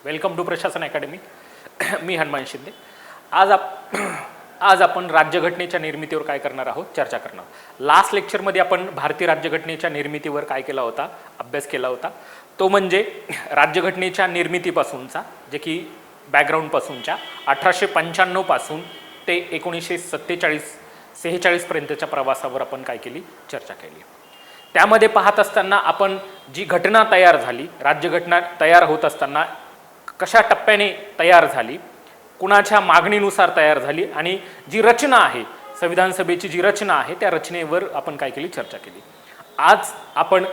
Welcome to प्रशासन academy. मी हनुमान शिंदे. आज आपण राज्यघटनेच्या निर्मितीवर काय करणार आहोत, चर्चा करणार आहोत. लास्ट लेक्चरमध्ये आपण भारतीय राज्यघटनेच्या निर्मितीवर काय केला होता, अभ्यास केला होता. तो म्हणजे राज्यघटनेच्या निर्मितीपासूनचा, जे की बॅकग्राऊंडपासूनच्या 1895 पासून ते 1946 पर्यंतच्या प्रवासावर आपण काय केली, चर्चा केली. त्यामध्ये पाहत असताना आपण जी घटना तयार झाली, राज्यघटना तयार होत असताना कशा टप्प्याने तयार झाली, कुणाच्या मागणीनुसार तयार झाली आणि जी रचना आहे, संविधान सभेची जी रचना आहे त्या रचनेवर आपण काय केली, चर्चा केली. आज आपण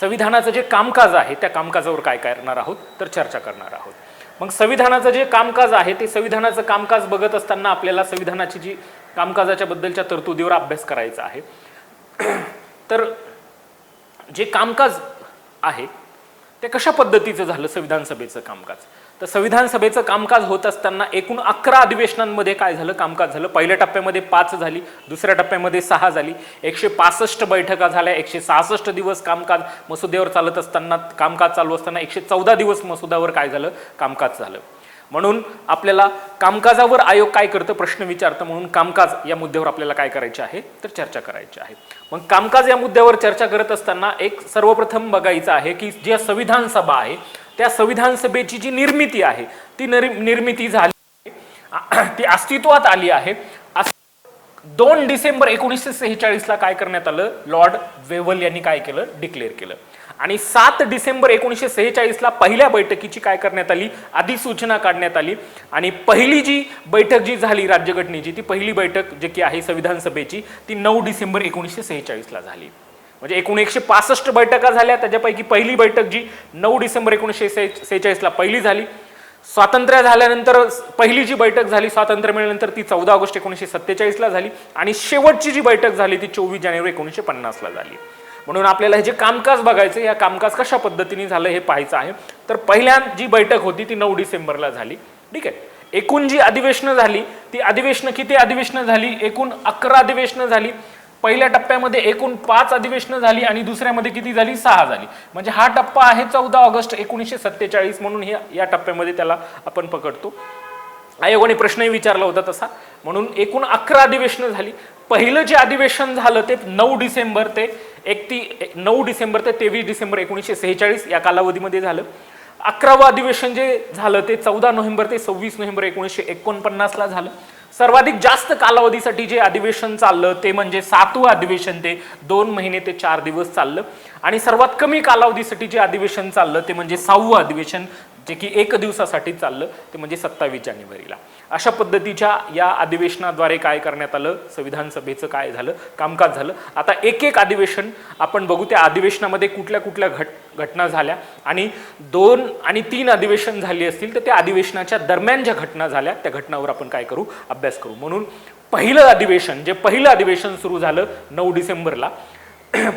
संविधानाचं जे कामकाज आहे त्या कामकाजावर काय करणार आहोत, तर चर्चा करणार आहोत. मग संविधानाचं जे कामकाज आहे ते संविधानाचं कामकाज बघत असताना आपल्याला संविधानाची जी कामकाजाच्या बद्दलच्या तरतुदीवर अभ्यास करायचा आहे. तर जे कामकाज आहे ते कशा पद्धतीचं झालं संविधान सभेचं कामकाज. तर संविधान सभेचं कामकाज होत असताना एकूण 11 अधिवेशनांमध्ये काय झालं, कामकाज झालं. पहिल्या टप्प्यामध्ये 5 झाली, दुसऱ्या टप्प्यामध्ये 6 झाली, 165 बैठका झाल्या, 166 दिवस कामकाज मसुद्यावर चालत असताना, कामकाज चालू असताना 114 दिवस मसुद्यावर काय झालं, कामकाज झालं. म्हणून आपल्याला कामकाजावर आयोग काय करतं, प्रश्न विचारतं. म्हणून कामकाज या मुद्द्यावर आपल्याला काय करायचे आहे, तर चर्चा करायची आहे. मग कामकाज या मुद्द्यावर चर्चा करत असताना एक सर्वप्रथम बघायचं आहे की जे संविधान सभा आहे त्या संविधान सभेची जी निर्मिती आहे ती निर्मिती झाली, ती अस्तित्वात आली आहे. 2 डिसेंबर 1946 ला काय करण्यात आलं, लॉर्ड वेव्हल यांनी काय केलं, डिक्लेअर केलं. आणि 7 डिसेंबर 1946 ला पहिल्या बैठकीची काय करण्यात आली, अधिसूचना काढण्यात आली. आणि पहिली जी बैठक जी झाली राज्यघटनेची, ती पहिली बैठक जी की आहे संविधान सभेची, ती 9 डिसेंबर 1946 ला झाली. म्हणजे एकूण 165 बैठका झाल्या, त्याच्यापैकी पहिली बैठक जी 9 डिसेंबर 1946 ला पहिली झाली. स्वातंत्र्य झाल्यानंतर पहिली जी बैठक झाली, स्वातंत्र्य मिळाल्यानंतर ती 14 ऑगस्ट 1947 ला झाली. आणि शेवटची जी बैठक झाली ती 24 जानेवारी 1950 ला झाली. म्हणून आपल्याला हे जे कामकाज बघायचं, या कामकाज कशा पद्धतीने झालं हे पाहायचं आहे. तर पहिल्या जी बैठक होती ती 9 डिसेंबरला झाली. ठीक आहे. एकूण जी अधिवेशनं झाली ती अधिवेशनं किती अधिवेशनं झाली, एकूण 11 अधिवेशनं झाली. पहिल्या टप्प्यामध्ये एकूण 5 अधिवेशनं झाली आणि दुसऱ्यामध्ये किती झाली, 6 झाली. म्हणजे हा टप्पा आहे 14 ऑगस्ट 1947 म्हणून या टप्प्यामध्ये त्याला आपण पकडतो. आयोगाने प्रश्नही विचारला होता तसा. म्हणून एकूण 11 अधिवेशनं झाली. पहिलं जे अधिवेशन झालं ते 9 डिसेंबर ते 23 डिसेंबर 1946 या कालावधीमध्ये झालं. 11वं अधिवेशन जे झालं ते 14 नोव्हेंबर ते 26 नोव्हेंबर 1949 ला झालं. सर्वाधिक जास्त कालावधीसाठी जे अधिवेशन चाललं ते म्हणजे 7वं अधिवेशन, ते 2 महिने ते 4 दिवस चाललं. आणि सर्वात कमी कालावधीसाठी जे अधिवेशन चाललं ते म्हणजे 6वं अधिवेशन, जे की 1 दिवसासाठी चाललं, ते म्हणजे 27 जानेवारीला. अशा पद्धतीच्या या अधिवेशनाद्वारे काय करण्यात आलं, संविधान सभेचं काय झालं, कामकाज झालं. आता एक एक अधिवेशन आपण बघू. त्या अधिवेशनामध्ये कुठल्या कुठल्या घटना झाल्या आणि 2 आणि 3 अधिवेशन झाली असतील तर त्या अधिवेशनाच्या दरम्यान ज्या घटना झाल्या त्या घटनावर आपण काय करू, अभ्यास करू. म्हणून पहिलं अधिवेशन सुरू झालं 9 डिसेंबरला.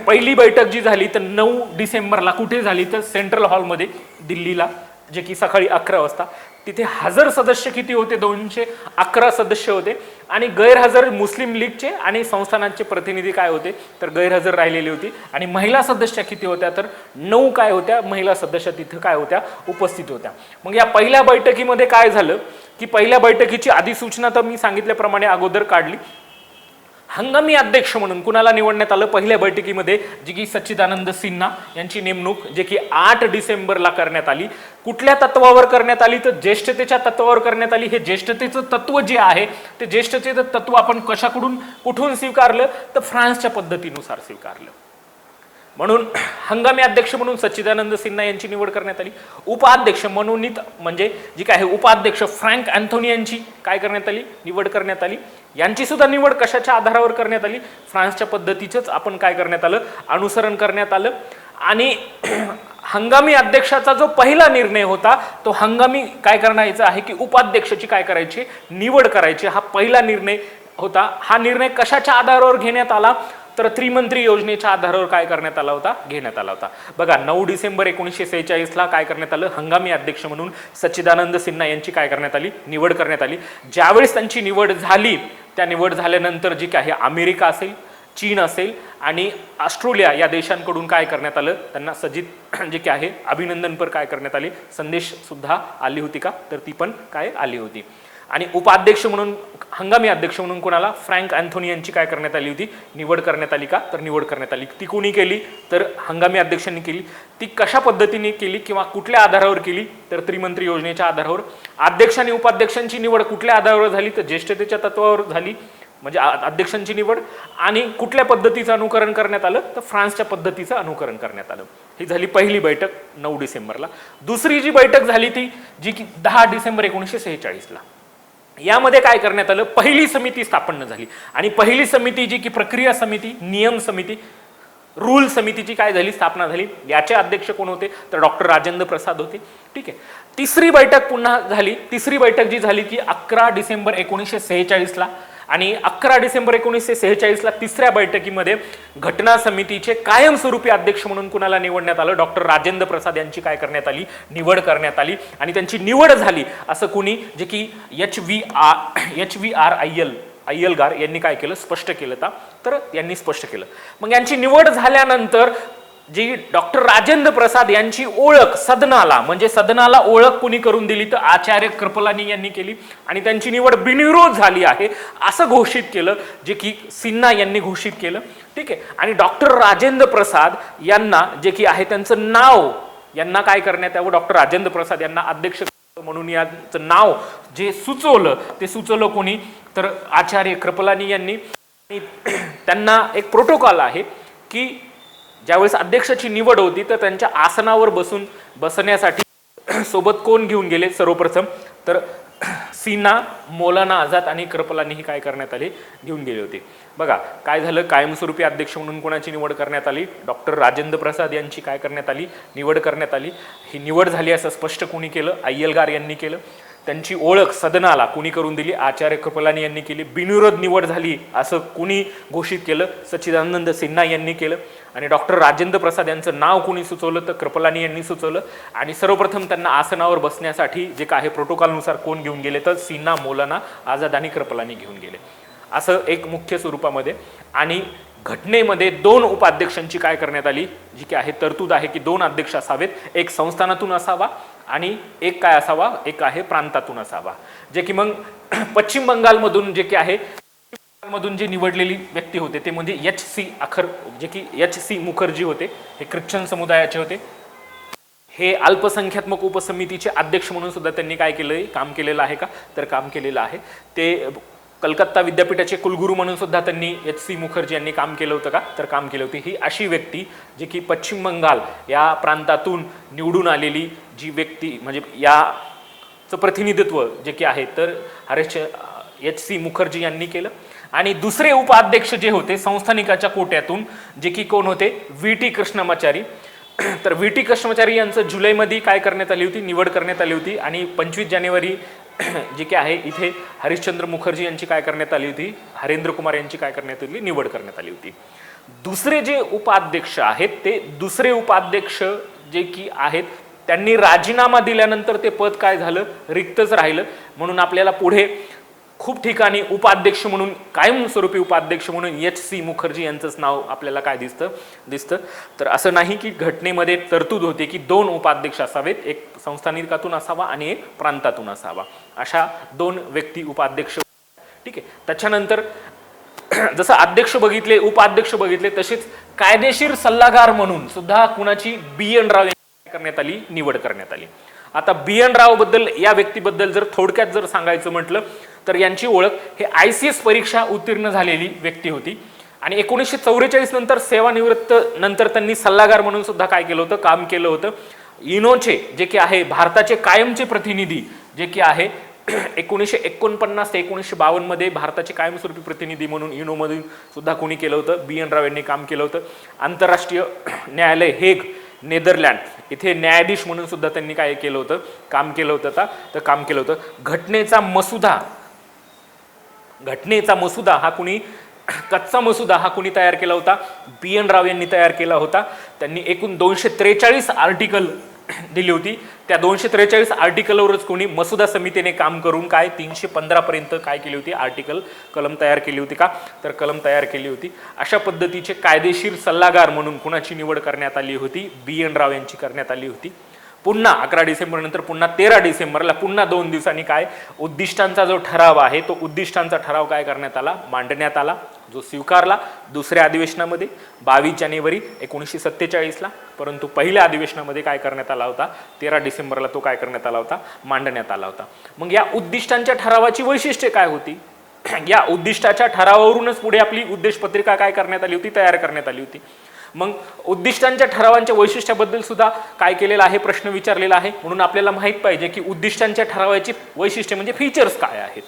पहिली बैठक जी झाली तर 9 डिसेंबरला कुठे झाली, तर सेंट्रल हॉलमध्ये दिल्लीला, जे की सकाळी 11 वाजता. तिथे हजर सदस्य किती होते, 211 सदस्य होते. आणि गैरहजर मुस्लिम लीगचे आणि संस्थानांचे प्रतिनिधी काय होते, तर गैरहजर राहिलेली होती. आणि महिला सदस्य किती होत्या, तर 9 काय होत्या महिला सदस्य तिथे काय होत्या, उपस्थित होत्या. मग या पहिल्या बैठकीमध्ये काय झालं की पहिल्या बैठकीची अधिसूचना तर मी सांगितल्याप्रमाणे अगोदर काढली. हंगामी अध्यक्ष म्हणून कुणाला निवडण्यात आलं पहिल्या बैठकीमध्ये, जी की सच्चिदानंद सिन्हा यांची नेमणूक, जे की 8 डिसेंबरला करण्यात आली. कुठल्या तत्वावर करण्यात आली, तर ज्येष्ठतेच्या तत्वावर करण्यात आली. हे ज्येष्ठतेचं तत्व जे आहे ते ज्येष्ठतेचं तत्व आपण कुठून स्वीकारलं, तर फ्रान्सच्या पद्धतीनुसार स्वीकारलं. म्हणून हंगामी अध्यक्ष म्हणून सच्चिदानंद सिन्हा यांची निवड करण्यात आली. उपाध्यक्ष मनोनीत म्हणजे जी काय आहे उपाध्यक्ष फ्रँक अँथोनी यांची काय करण्यात आली, निवड करण्यात आली. यांची सुद्धा निवड कशाच्या आधारावर करण्यात आली, फ्रान्सच्या पद्धतीचंच आपण काय करण्यात आलं, अनुसरण करण्यात आलं. आणि हंगामी अध्यक्षाचा जो पहिला निर्णय होता तो हंगामी काय करायचा आहे की उपाध्यक्षाची काय करायची, निवड करायची. हा पहिला निर्णय होता. हा निर्णय कशाच्या आधारावर घेण्यात आला, तर त्रिमंत्री योजनेच्या आधारावर काय करण्यात आला होता, घेण्यात आला होता. बघा 9 डिसेंबर 1946 ला काय करण्यात आलं, हंगामी अध्यक्ष म्हणून सच्चिदानंद सिन्हा यांची काय करण्यात आली, निवड करण्यात आली. ज्यावेळेस त्यांची निवड झाली त्या निवड झाल्यानंतर जी काय अमेरिका असेल, चीन असेल आणि ऑस्ट्रेलिया या देशांकडून काय करण्यात आलं, त्यांना सजित जे की आहे अभिनंदनपर काय करण्यात आले, संदेश सुद्धा आली होती का, तर ती पण काय आली होती. आणि उपाध्यक्ष म्हणून, हंगामी अध्यक्ष म्हणून कोणाला, फ्रँक अँथोनी यांची काय करण्यात आली होती, निवड करण्यात आली का, तर निवड करण्यात आली. ती कोणी केली, तर हंगामी अध्यक्षांनी केली. ती कशा पद्धतीने केली किंवा कुठल्या आधारावर केली, तर त्रिमंत्री योजनेच्या आधारावर. अध्यक्ष आणि उपाध्यक्षांची निवड कुठल्या आधारावर झाली, तर ज्येष्ठतेच्या तत्वावर झाली, म्हणजे अध्यक्षांची निवड. आणि कुठल्या पद्धतीचं अनुकरण करण्यात आलं, तर फ्रान्सच्या पद्धतीचं अनुकरण करण्यात आलं. ही झाली पहिली बैठक 9 डिसेंबरला. दुसरी जी बैठक झाली ती जी की 10 डिसेंबर 1946ला. यामध्ये काय करण्यात आलं, पहिली समिती स्थापन झाली. आणि पहिली समिती जी की प्रक्रिया समिती, नियम समिती, रूल समितीची काय झाली, स्थापना झाली. याचे अध्यक्ष कोण होते, तर डॉक्टर राजेंद्र प्रसाद होते. ठीक आहे. तिसरी बैठक पुन्हा झाली. तिसरी बैठक जी झाली की 11 डिसेंबर 1946ला. आणि 11 डिसेंबर 1946ला तिसऱ्या बैठकीमध्ये घटना समितीचे कायमस्वरूपी अध्यक्ष म्हणून कुणाला निवडण्यात आलं, डॉक्टर राजेंद्र प्रसाद यांची काय करण्यात आली, निवड करण्यात आली. आणि त्यांची निवड झाली असं कुणी, जे की HVR अय्यलगार यांनी काय केलं, स्पष्ट केलं. तर यांनी स्पष्ट केलं. मग यांची निवड झाल्यानंतर जी डॉक्टर राजेंद्र प्रसाद यांची ओळख सदनाला, म्हणजे सदनाला ओळख कुणी करून दिली, तर आचार्य कृपलानी यांनी केली. आणि त्यांची निवड बिनविरोध झाली आहे असं घोषित केलं, जे की सिन्हा यांनी घोषित केलं. ठीक आहे. आणि डॉक्टर राजेंद्र प्रसाद यांना जे की आहे त्यांचं नाव, यांना काय करण्यात यावं, डॉक्टर राजेंद्र प्रसाद यांना अध्यक्ष म्हणून याचं नाव जे सुचवलं, ते सुचवलं कोणी, तर आचार्य कृपलानी यांनी. त्यांना एक प्रोटोकॉल आहे की ज्यावेळेस अध्यक्षाची निवड होती, तर त्यांच्या आसनावर बसण्यासाठी सोबत कोण घेऊन गेले, सर्वप्रथम तर सिन्हा, मौलाना आझाद आणि कृपलानी ही काय करण्यात आले, घेऊन गेले होते. बघा काय झालं, कायमस्वरूपी अध्यक्ष म्हणून कोणाची निवड करण्यात आली, डॉक्टर राजेंद्र प्रसाद यांची काय करण्यात आली, निवड करण्यात आली. ही निवड झाली असं स्पष्ट कोणी केलं, अय्यलगार यांनी केलं. त्यांची ओळख सदनाला कुणी करून दिली, आचार्य कृपलानी यांनी केली. बिनविरोध निवड झाली असं कुणी घोषित केलं, सच्चिदानंद सिन्हा यांनी केलं. आणि डॉक्टर राजेंद्र प्रसाद यांचं नाव कुणी सुचवलं, तर कृपलानी यांनी सुचवलं. आणि सर्वप्रथम त्यांना आसनावर बसण्यासाठी जे काय प्रोटोकॉलनुसार कोण घेऊन गेले, तर सिन्हा, मौलाना आझाद आणि कृपलानी घेऊन गेले. असं एक मुख्य स्वरूपामध्ये. आणि घटनेमध्ये 2 उपाध्यक्षांची काय करण्यात आली, जी की आहे तरतूद आहे की 2 अध्यक्ष असावेत, एक संस्थानातून असावा आणि एक काय असावा, एक आहे प्रांतातून असावा. जे की मग पश्चिम बंगालमधून जे की आहे मधून जे निवडलेली व्यक्ती होते ते म्हणजे HC मुखर्जी होते. हे ख्रिश्चन समुदायाचे होते. हे अल्पसंख्यात्मक उपसमितीचे अध्यक्ष म्हणून सुद्धा त्यांनी काय केलंय, काम केलेलं आहे का, तर काम केलेलं आहे. ते कलकत्ता विद्यापीठाचे कुलगुरू म्हणून सुद्धा त्यांनी HC मुखर्जी यांनी काम केलं होतं का, तर काम केलं होते. ही अशी व्यक्ती जी की पश्चिम बंगाल या प्रांतातून निवडून आलेली जी व्यक्ती, म्हणजे याचं प्रतिनिधित्व जे की आहे तर HC मुखर्जी यांनी केलं. आणि दुसरे उपाध्यक्ष जे होते संस्थानिकाच्या कोट्यातून, जे की कोण होते, VT कृष्णमाचारी. तर VT कृष्णमाचारी यांचं जुलैमध्ये काय करण्यात आली होती, निवड करण्यात आली होती. आणि 25 जानेवारी जे की आहे इथे हरिश्चंद्र मुखर्जी यांची काय करण्यात आली होती, हरेंद्र कुमार यांची काय करण्यात आली, निवड करण्यात आली होती. दुसरे जे उपाध्यक्ष आहेत ते दुसरे उपाध्यक्ष जे की आहेत त्यांनी राजीनामा दिल्यानंतर ते पद काय झालं, रिक्तच राहिलं. म्हणून आपल्याला पुढे खूप ठिकाणी उपाध्यक्ष म्हणून, कायमस्वरूपी उपाध्यक्ष म्हणून HC मुखर्जी यांचंच नाव आपल्याला काय दिसतं. तर असं नाही की घटनेमध्ये तरतूद होते की 2 उपाध्यक्ष असावेत, एक संस्थानिकातून असावा आणि एक प्रांतातून असावा. अशा 2 व्यक्ती उपाध्यक्ष. ठीक आहे. त्याच्यानंतर जसं अध्यक्ष बघितले, उपाध्यक्ष बघितले, तसेच कायदेशीर सल्लागार म्हणून सुद्धा कुणाची BN राव यांची करण्यात आली, निवड करण्यात आली. आता BN राव बद्दल, या व्यक्तीबद्दल जर थोडक्यात जर सांगायचं म्हटलं तर यांची ओळख हे ICS परीक्षा उत्तीर्ण झालेली व्यक्ती होती. आणि 1944 नंतर सेवानिवृत्त नंतर त्यांनी सल्लागार म्हणून सुद्धा काय केलं होतं, काम केलं होतं. युनोचे जे की आहे भारताचे कायमचे प्रतिनिधी जे की आहे 1949 ते 1952 मध्ये भारताचे कायमस्वरूपी प्रतिनिधी म्हणून युनोमधून सुद्धा कोणी केलं होतं, BN राव यांनी काम केलं होतं. आंतरराष्ट्रीय न्यायालय हेग, नेदरलँड इथे न्यायाधीश म्हणून सुद्धा त्यांनी काय केलं होतं, काम केलं होतं. घटनेचा मसुदा हा कुणी, कच्चा मसुदा हा कुणी तयार केला होता, BN राव यांनी तयार केला होता. त्यांनी एकूण 243 आर्टिकल दिली होती. त्या 243 आर्टिकलवरच कोणी मसुदा समितीने काम करून काय 315 पर्यंत काय केली होती, आर्टिकल कलम तयार केली होती का, तर कलम तयार केली होती. अशा पद्धतीचे कायदेशीर सल्लागार म्हणून कुणाची निवड करण्यात आली होती, BN राव यांची करण्यात आली होती. पुन्हा 11 डिसेंबर नंतर पुन्हा 13 डिसेंबरला पुन्हा 2 दिवसांनी काय उद्दिष्टांचा जो ठराव आहे तो उद्दिष्टांचा ठराव काय करण्यात आला, मांडण्यात आला, जो स्वीकारला दुसऱ्या अधिवेशनामध्ये 22 जानेवारी 1947ला. परंतु पहिल्या अधिवेशनामध्ये काय करण्यात आला होता, 13 डिसेंबरला तो काय करण्यात आला होता, मांडण्यात आला होता. मग या उद्दिष्टांच्या ठरावाची वैशिष्ट्ये काय होती, या उद्दिष्टाच्या ठरावावरूनच पुढे आपली उद्देश पत्रिका काय करण्यात आली होती, तयार करण्यात आली होती. मग उद्दिष्टांच्या ठरावांच्या वैशिष्ट्याबद्दल सुद्धा काय केलेला आहे, प्रश्न विचारलेला आहे. म्हणून आपल्याला माहित पाहिजे की उद्दिष्टांच्या ठरावाची वैशिष्ट्ये म्हणजे फीचर्स काय आहेत.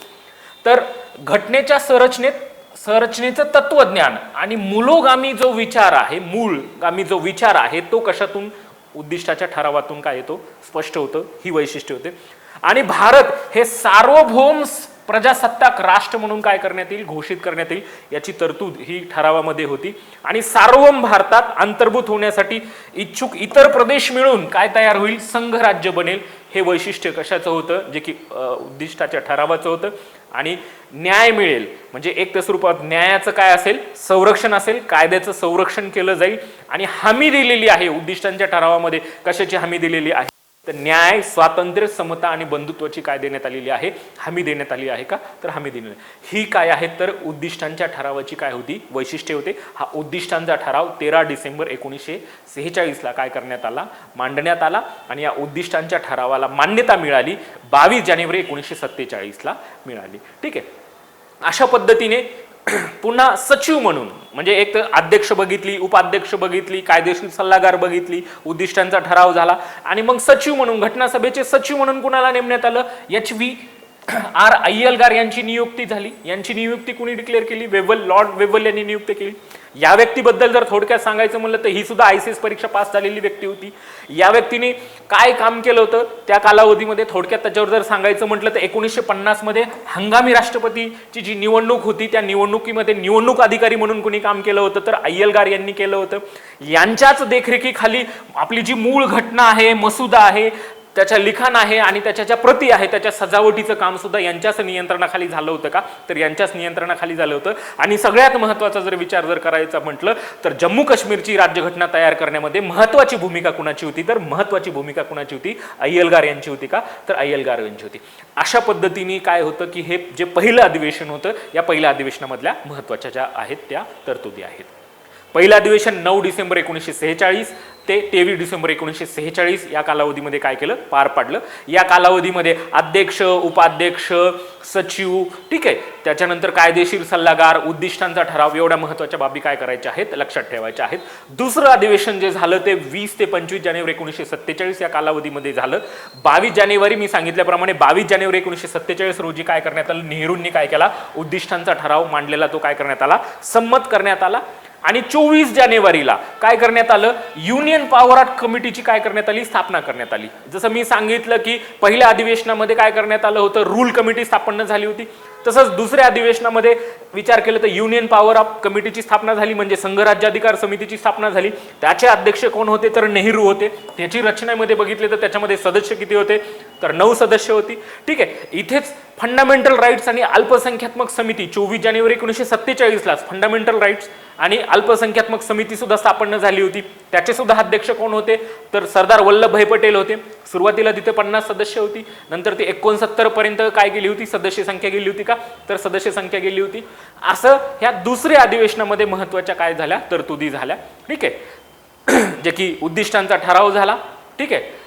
तर घटनेच्या संरचनेचं तत्वज्ञान आणि मूलोगामी जो विचार आहे, मूळगामी जो विचार आहे तो कशातून, उद्दिष्टाच्या ठरावातून काय येतो, स्पष्ट होतं. ही वैशिष्ट्ये होते. आणि भारत हे सार्वभौम प्रजासत्ताक राष्ट्र म्हणून काय करण्यात येईल, घोषित करण्यात येईल, याची तरतूद ही ठरावामध्ये होती. आणि सार्वभौम भारतात अंतर्भूत होण्यासाठी इच्छुक इतर प्रदेश मिळून काय तयार होईल, संघ राज्य बनेल. हे वैशिष्ट्य कशाचं होतं, जे की उद्दिष्टाच्या ठरावाचं होतं. आणि न्याय मिळेल म्हणजे एक तर स्वरूपात न्यायाचं काय असेल, संरक्षण असेल, कायद्याचं संरक्षण केलं जाईल. आणि हमी दिलेली आहे उद्दिष्टांच्या ठरावामध्ये, कशाची हमी दिलेली आहे, तर न्याय, स्वातंत्र्य, समता आणि बंधुत्वाची काय देण्यात आलेली आहे, हमी देण्यात आली आहे का, तर हमी दिलेली. ही काय आहे, तर उद्दिष्टांच्या ठरावाची काय होती, वैशिष्ट्ये होते. हा उद्दिष्टांचा ठराव 13 डिसेंबर 1946ला काय करण्यात आला, मांडण्यात आला. आणि या उद्दिष्टांच्या ठरावाला मान्यता मिळाली 22 जानेवारी 1947ला मिळाली. ठीक आहे. अशा पद्धतीने पुन्हा सचिव म्हणून म्हणजे एक तर अध्यक्ष बघितली, उपाध्यक्ष बघितली, कायदेशीर सल्लागार बघितली, उद्दिष्टांचा ठराव झाला. आणि मग सचिव म्हणून, घटनासभेचे सचिव म्हणून कुणाला नेमण्यात आलं, HVR अय्यलगार यांची नियुक्ती झाली. यांची नियुक्ती कुणी डिक्लेअर केली, लॉर्ड वेव्हल यांनी नियुक्ती केली. या व्यक्तीबद्दल जर थोडक्यात सांगायचं म्हणलं तर ही सुद्धा ICS परीक्षा पास झालेली व्यक्ती होती. या व्यक्तीने काय काम केलं होतं त्या कालावधीमध्ये, थोडक्यात त्याच्यावर जर सांगायचं म्हटलं तर 1950 मध्ये हंगामी राष्ट्रपतीची जी निवडणूक होती त्या निवडणुकीमध्ये निवडणूक अधिकारी म्हणून कुणी काम केलं होतं, तर अय्यलगार यांनी केलं होतं. यांच्याच देखरेखीखाली आपली जी मूळ घटना आहे, मसुदा आहे, त्याच्या लिखाण आहे आणि त्याच्या ज्या प्रती आहे त्याच्या सजावटीचं काम सुद्धा यांच्याच नियंत्रणाखाली झालं होतं का, तर यांच्याच नियंत्रणाखाली झालं होतं. आणि सगळ्यात महत्त्वाचा जर विचार जर करायचा म्हटलं तर जम्मू काश्मीरची राज्यघटना तयार करण्यामध्ये महत्त्वाची भूमिका कुणाची होती, तर महत्त्वाची भूमिका कुणाची होती, अय्यलगार यांची होती का, तर अय्यलगार यांची होती. अशा पद्धतीने काय होतं की हे जे पहिलं अधिवेशन होतं, या पहिल्या अधिवेशनामधल्या महत्त्वाच्या ज्या आहेत त्या तरतुदी आहेत. पहिलं अधिवेशन 9 डिसेंबर 1946 ते 23 डिसेंबर 1946 या कालावधीमध्ये काय केलं, पार पाडलं. या कालावधीमध्ये अध्यक्ष, उपाध्यक्ष, सचिव, ठीक आहे, त्याच्यानंतर कायदेशीर सल्लागार, उद्दिष्टांचा ठराव, एवढ्या महत्त्वाच्या बाबी काय करायच्या आहेत, लक्षात ठेवायच्या आहेत. दुसरं अधिवेशन जे झालं ते 20 ते 25 जानेवारी 1947 या कालावधीमध्ये झालं. 22 जानेवारी मी सांगितल्याप्रमाणे 22 जानेवारी 1947 रोजी काय करण्यात आलं, नेहरूंनी काय केला, उद्दिष्टांचा ठराव मांडलेला तो काय करण्यात आला, संमत करण्यात आला. आणि 24 जानेवारीला काय करण्यात आलं, युनियन पॉवर कमिटीची काय करण्यात आली, स्थापना करण्यात आली. जसं मी सांगितलं की पहिल्या अधिवेशनामध्ये काय करण्यात आलं होतं, रूल कमिटी स्थापना झाली होती. तसंच दुसऱ्या अधिवेशनामध्ये विचार केला तर युनियन पॉवर ऑफ कमिटीची स्थापना झाली, म्हणजे संघ राज्याधिकार समितीची स्थापना झाली. त्याचे अध्यक्ष कोण होते, तर नेहरू होते. त्याची रचनेमध्ये बघितले तर त्याच्यामध्ये सदस्य किती होते, तर 9 सदस्य होती. ठीक आहे. इथेच फंडामेंटल राईट्स आणि अल्पसंख्यात्मक समिती 24 जानेवारी 1947ला फंडामेंटल राईट्स आणि अल्पसंख्यात्मक समिती सुद्धा स्थापन झाली होती. त्याचे सुद्धा अध्यक्ष कोण होते, तर सरदार वल्लभभाई पटेल होते. सुरुवातीला तिथे 50 सदस्य होती, नंतर ती 69 पर्यंत काय गेली होती, सदस्य संख्या गेली होती का, तर सदस्य संख्या गेली होती. असं ह्या दुसऱ्या अधिवेशनामध्ये महत्त्वाच्या काय झाल्या, तरतुदी झाल्या. ठीक आहे. जे की उद्दिष्टांचा ठराव झाला. ठीक आहे.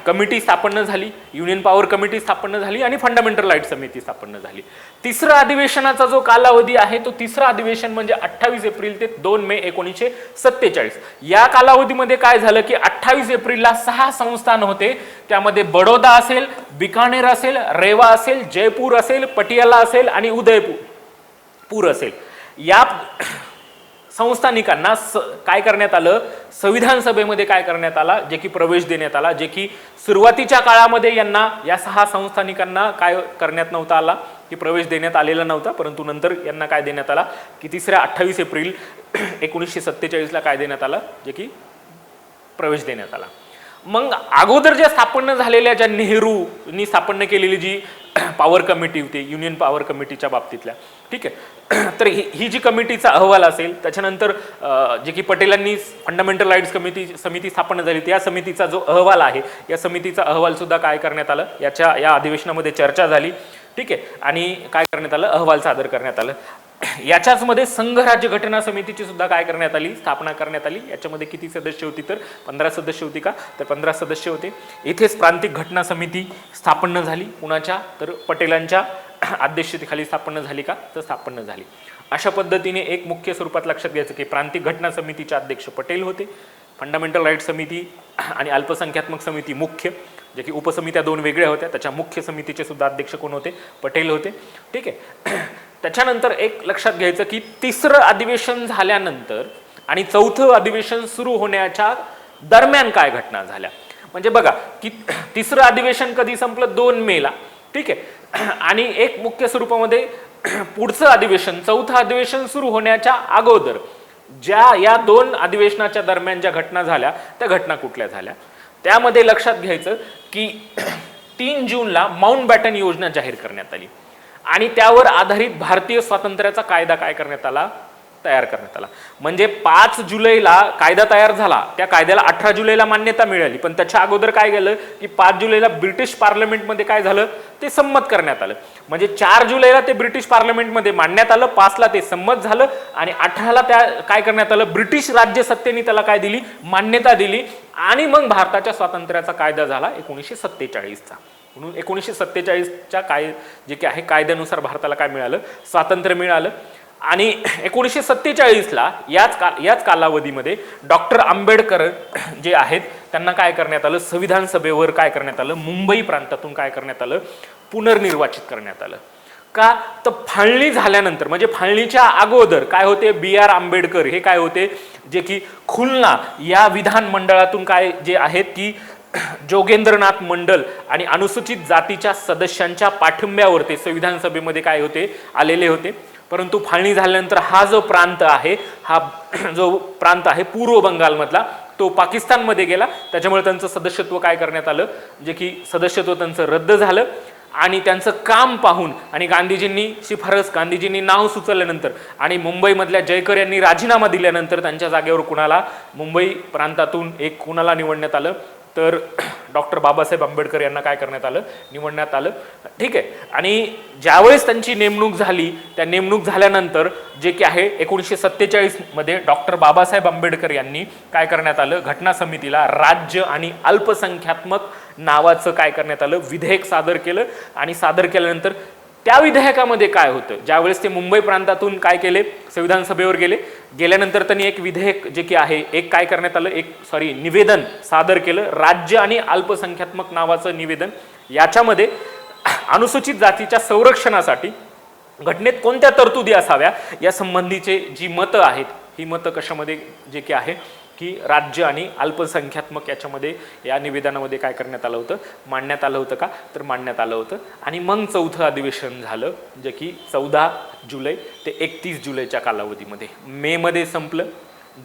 कमिटी स्थापन झाली, युनियन पॉवर कमिटी स्थापन झाली आणि फंडामेंटल राईट समिती स्थापन झाली. तिसरा अधिवेशनाचा जो कालावधी आहे तो तिसरा अधिवेशन म्हणजे 28 एप्रिल ते 2 मे 1947. या कालावधीमध्ये काय झालं की 28 एप्रिलला 6 संस्थान होते. त्यामध्ये बडोदा असेल, बिकानेर असेल, रेवा असेल, जयपूर असेल, पटियाला असेल आणि उदयपूर असेल. या संस्थानिकांना काय करण्यात आलं, संविधान सभेमध्ये काय करण्यात आला, जे की प्रवेश देण्यात आला. जे की सुरुवातीच्या काळामध्ये यांना, या 6 संस्थानिकांना काय करण्यात नव्हता आला, की प्रवेश देण्यात आलेला नव्हता. परंतु नंतर यांना काय देण्यात आला, की तिसऱ्या 28 एप्रिल 1947ला काय देण्यात आला, जे की प्रवेश देण्यात आला. मग अगोदर ज्या स्थापन झालेल्या, ज्या नेहरूनी स्थापन केलेली जी पॉवर कमिटी होती, युनियन पॉवर कमिटीच्या बाबतीतल्या, ठीक आहे, तर ही जी कमिटीचा अहवाल असेल, त्याच्यानंतर जे की पटेलांनी फंडामेंटल राईट्स समिती स्थापन झाली, त्या समितीचा जो अहवाल आहे, या समितीचा अहवाल सुद्धा काय करण्यात आलं, या अधिवेशनामध्ये चर्चा झाली, ठीक आहे, आणि काय करण्यात आलं, अहवाल सादर करण्यात आलं. याच्याच मध्ये संघ राज्य घटना समितीची सुद्धा काय करण्यात आली, स्थापना करण्यात आली. याच्यामध्ये किती सदस्य होती, तर 15 सदस्य होती का, तर 15 सदस्य होते. इथेच प्रांतिक घटना समिती स्थापन झाली, कुणाच्या, तर पटेलांच्या अध्यक्षतेखाली स्थापन झाली का, तर स्थापन झाली. अशा पद्धतीने एक मुख्य स्वरूपात लक्षात घ्यायचं की प्रांतिक घटना समितीचे अध्यक्ष पटेल होते, फंडामेंटल राईट समिती आणि अल्पसंख्यात्मक समिती मुख्य, जे की उपसमित्या दोन वेगळ्या होत्या, त्याच्या मुख्य समितीचे सुद्धा अध्यक्ष कोण होते, पटेल होते, ठीक आहे. त्याच्यानंतर एक लक्षात घ्यायचं की तिसरं अधिवेशन झाल्यानंतर आणि चौथं अधिवेशन सुरू होण्याच्या दरम्यान काय घटना झाल्या. म्हणजे बघा की तिसरं अधिवेशन कधी संपलं, 2 मेला, ठीक आहे, आणि एक मुख्य स्वरूपामध्ये पुढचं अधिवेशन, चौथं अधिवेशन सुरू होण्याच्या अगोदर ज्या या 2 अधिवेशनाच्या दरम्यान ज्या घटना झाल्या, त्या घटना कुठल्या झाल्या. त्यामध्ये लक्षात घ्यायचं की 3 जूनला माउंटबॅटन योजना जाहीर करण्यात आली आणि त्यावर आधारित भारतीय स्वातंत्र्याचा कायदा काय करण्यात आला, तयार करण्यात आला. म्हणजे 5 जुलैला कायदा तयार झाला, त्या कायद्याला 18 जुलैला मान्यता मिळाली, पण त्याच्या अगोदर काय गेलं की 5 जुलैला ब्रिटिश पार्लमेंटमध्ये काय झालं, ते संमत करण्यात आलं. म्हणजे 4 जुलैला ते ब्रिटिश पार्लमेंटमध्ये मांडण्यात आलं, 5ला ते संमत झालं आणि 18ला त्या काय करण्यात आलं, ब्रिटिश राज्यसत्तेने त्याला काय दिली, मान्यता दिली आणि मग भारताच्या स्वातंत्र्याचा कायदा झाला 1947चा. म्हणून 1947च्या जे की आहे कायद्यानुसार भारताला काय मिळालं, स्वातंत्र्य मिळालं. आणि 1947ला याच कालावधीमध्ये डॉक्टर आंबेडकर जे आहेत त्यांना काय करण्यात आलं, संविधान सभेवर काय करण्यात आलं, मुंबई प्रांतातून काय करण्यात आलं, पुनर्निर्वाचित करण्यात आलं. का, तर फाळणी झाल्यानंतर, म्हणजे फाळणीच्या अगोदर काय होते, BR आंबेडकर हे काय होते, जे की खुलना या विधान मंडळातून काय जे आहेत की जोगेंद्रनाथ मंडल आणि अनुसूचित जातीच्या सदस्यांच्या पाठिंब्यावर ते संविधान सभेमध्ये काय होते, आलेले होते. परंतु फाळणी झाल्यानंतर हा जो प्रांत आहे, हा जो प्रांत आहे पूर्व बंगालमधला, तो पाकिस्तानमध्ये गेला. त्याच्यामुळे त्यांचं सदस्यत्व काय करण्यात आलं, जे की सदस्यत्व त्यांचं रद्द झालं. आणि त्यांचं काम पाहून आणि गांधीजींनी नाव सुचवल्यानंतर आणि मुंबईमधल्या जयकर यांनी राजीनामा दिल्यानंतर त्यांच्या जागेवर कुणाला, मुंबई प्रांतातून एक कुणाला निवडण्यात आलं, तर डॉक्टर बाबासाहेब आंबेडकर यांना काय करण्यात आलं, निवडण्यात आलं, ठीक आहे. आणि ज्यावेळेस त्यांची नेमणूक झाली, त्या नेमणूक झाल्यानंतर जे की आहे 1947 मध्ये डॉक्टर बाबासाहेब आंबेडकर यांनी काय करण्यात आलं, घटना समितीला राज्य आणि अल्पसंख्यात्मक नावाचं काय करण्यात आलं, विधेयक सादर केलं. आणि सादर केल्यानंतर त्या विधेयकामध्ये काय होतं, ज्यावेळेस ते मुंबई प्रांतातून काय केले, संविधान सभेवर गेल्यानंतर त्यांनी एक विधेयक जे की आहे एक काय करण्यात आलं, निवेदन सादर केलं, राज्य आणि अल्पसंख्यात्मक नावाचं निवेदन. याच्यामध्ये अनुसूचित जातीच्या संरक्षणासाठी घटनेत कोणत्या तरतुदी असाव्या या संबंधीचे जी मतं आहेत, ही मतं कशामध्ये जे की आहे की राज्य आणि अल्पसंख्यात्मक याच्यामध्ये या निवेदनामध्ये काय करण्यात आलं होतं, मांडण्यात आलं होतं का, तर मांडण्यात आलं होतं. आणि मग चौथं अधिवेशन झालं, जे की 14 जुलै ते 31 जुलैच्या कालावधीमध्ये. मे मध्ये संपलं,